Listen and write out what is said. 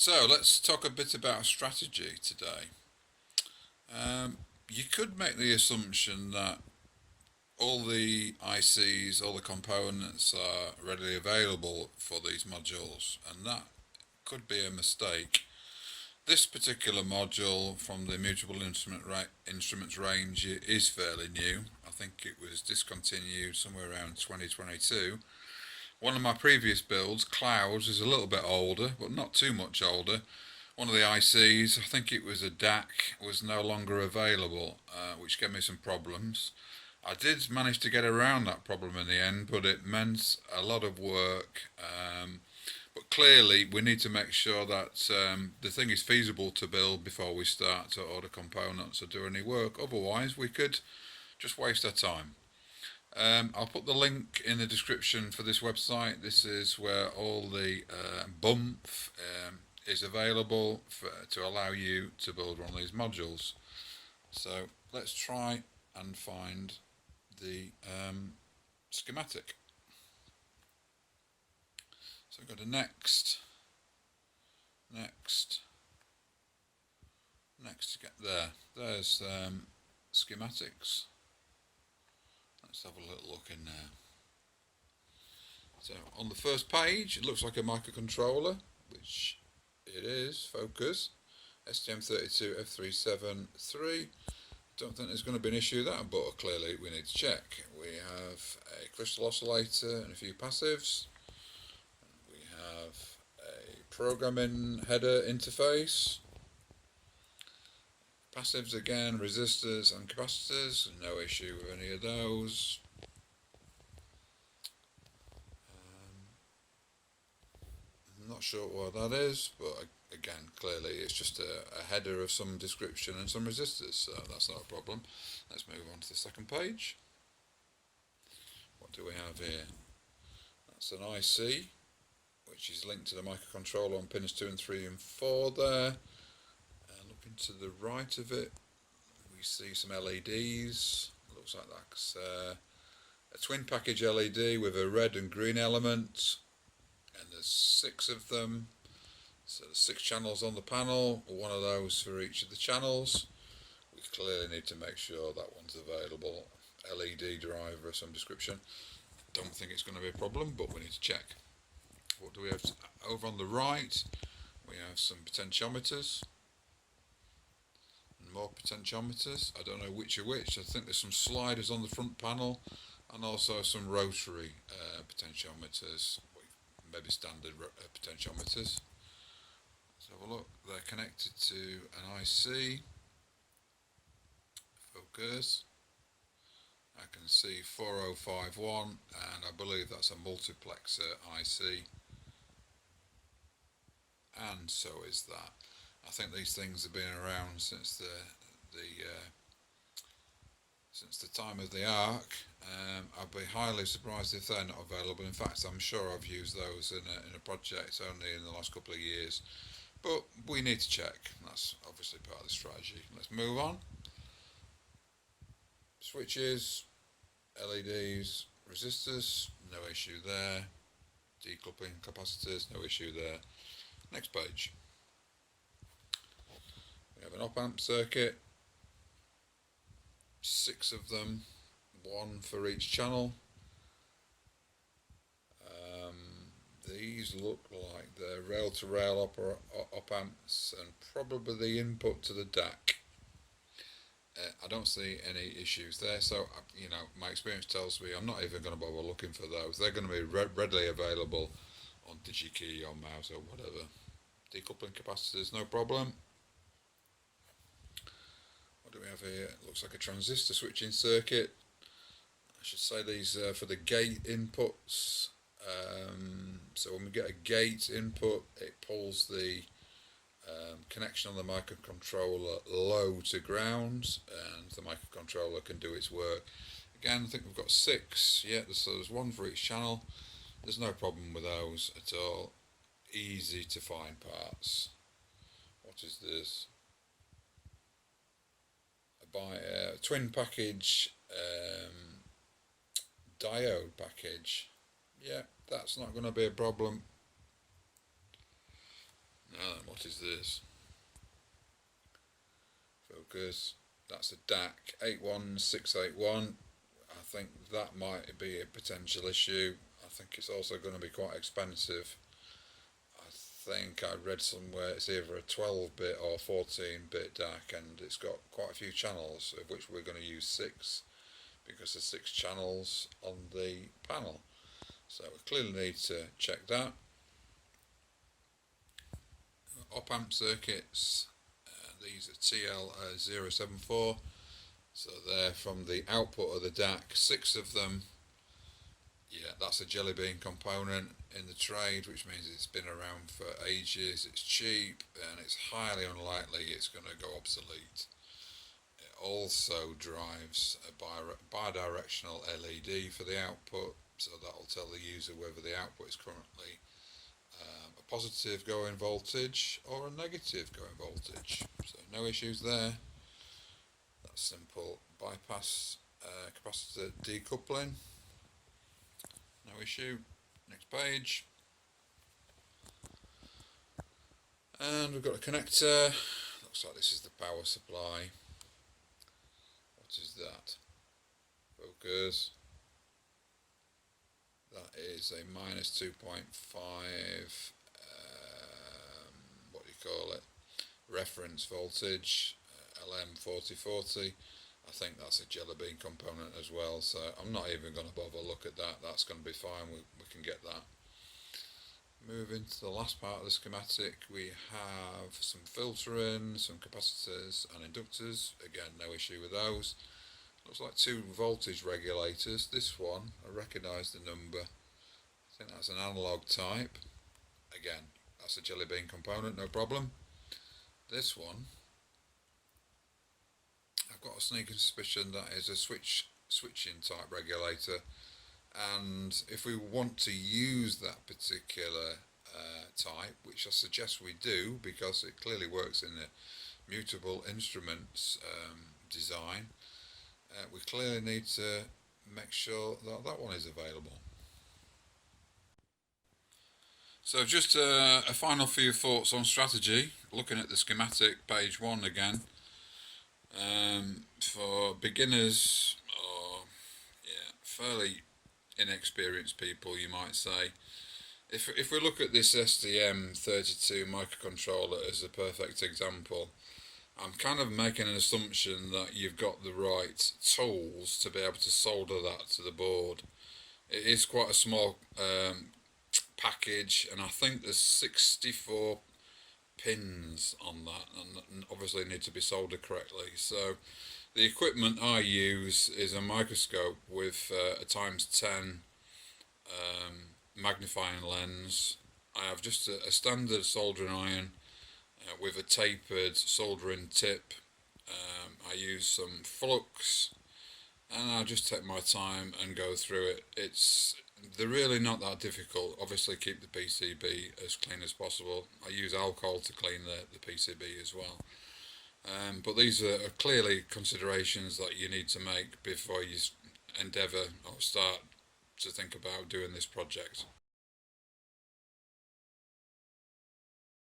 So let's talk a bit about strategy today. You could make the assumption that all the ICs, all the components are readily available for these modules, and that could be a mistake. This particular module from the Mutable Instruments range is fairly new. I think it was discontinued somewhere around 2022. One of my previous builds, Clouds, is a little bit older, but not too much older. One of the ICs, I think it was a DAC, was no longer available, which gave me some problems. I did manage to get around that problem in the end, but it meant a lot of work. But clearly, we need to make sure that the thing is feasible to build before we start to order components or do any work. Otherwise, we could just waste our time. I'll put the link in the description for this website. This is where all the bump is available to allow you to build one of these modules. So let's try and find the schematic. So go to next to get there. There's schematics. Let's have a little look in there. So on the first page, it looks like a microcontroller, which it is. Focus STM32F373. Don't think there's going to be an issue with that, but clearly we need to check. We have a crystal oscillator and a few passives. We have a programming header interface. Passives again, resistors and capacitors, no issue with any of those. I'm not sure what that is, but again, clearly it's just a header of some description and some resistors, so that's not a problem. Let's move on to the second page. What do we have here? That's an IC, which is linked to the microcontroller on pins 2 and 3 and 4 there. Looking to the right of it, we see some LEDs. Looks like that's a twin package LED with a red and green element, and there's 6 of them. So there's 6 channels on the panel, one of those for each of the channels. We clearly need to make sure that one's available. LED driver of some description. Don't think it's going to be a problem, but we need to check. What do we have over on the right? We have some potentiometers. More potentiometers. I don't know which are which. I think there's some sliders on the front panel and also some rotary potentiometers, maybe standard potentiometers. Let's have a look. They're connected to an IC. Focus. I can see 4051 and I believe that's a multiplexer IC, and so is that. I think these things have been around since the time of the Ark. I'd be highly surprised if they're not available. In fact, I'm sure I've used those in a project only in the last couple of years. But we need to check. That's obviously part of the strategy. Let's move on. Switches, LEDs, resistors, no issue there. Decoupling capacitors, no issue there. Next page. We have an op-amp circuit, 6 of them, 1 for each channel. These look like they're rail-to-rail op-amps and probably the input to the DAC. I don't see any issues there, so my experience tells me I'm not even going to bother looking for those. They're going to be readily available on DigiKey or mouse or whatever. Decoupling capacitors, no problem. What do we have here? It looks like a transistor switching circuit. I should say these are for the gate inputs. So when we get a gate input, it pulls the connection on the microcontroller low to ground, and the microcontroller can do its work. Again, I think we've got 6. Yeah, so there's 1 for each channel. There's no problem with those at all. Easy to find parts. What is this? A twin package diode package. Yeah, that's not going to be a problem. Now then, what is this? Focus. That's a DAC 81681. I think that might be a potential issue. I think it's also going to be quite expensive. I think I read somewhere it's either a 12-bit or 14-bit DAC, and it's got quite a few channels, of which we're going to use 6 because there's 6 channels on the panel. So we clearly need to check that. Op-amp circuits, these are TL074, so they're from the output of the DAC, 6 of them. Yeah, that's a Jelly Bean component in the trade, which means it's been around for ages, it's cheap, and it's highly unlikely it's going to go obsolete. It also drives a bidirectional LED for the output, so that will tell the user whether the output is currently a positive going voltage or a negative going voltage. So no issues there. That's simple bypass capacitor decoupling. No issue. Next page. And we've got a connector. Looks like this is the power supply. What is that? Focus. That is a minus 2.5, what do you call it? Reference voltage, LM4040. I think that's a Jelly Bean component as well, so I'm not even going to bother look at that. That's going to be fine, we can get that. Moving to the last part of the schematic, we have some filtering, some capacitors and inductors. Again, no issue with those. Looks like 2 voltage regulators. This one, I recognise the number. I think that's an analog type. Again, that's a Jelly Bean component, no problem. This one, I've got a sneaking suspicion that is a switching type regulator, and if we want to use that particular type, which I suggest we do because it clearly works in the Mutable Instruments design, we clearly need to make sure that that one is available. So just a final few thoughts on strategy, looking at the schematic, page 1 again. For beginners or fairly inexperienced people, you might say, if we look at this STM32 microcontroller as a perfect example, I'm kind of making an assumption that you've got the right tools to be able to solder that to the board. It is quite a small package, and I think there's 64 pins on that, and obviously need to be soldered correctly. So the equipment I use is a microscope with a ×10 magnifying lens. I have just a standard soldering iron with a tapered soldering tip. I use some flux, and I just take my time and go through it. They're really not that difficult. Obviously keep the PCB as clean as possible. I use alcohol to clean the PCB as well. But these are clearly considerations that you need to make before you endeavour or start to think about doing this project.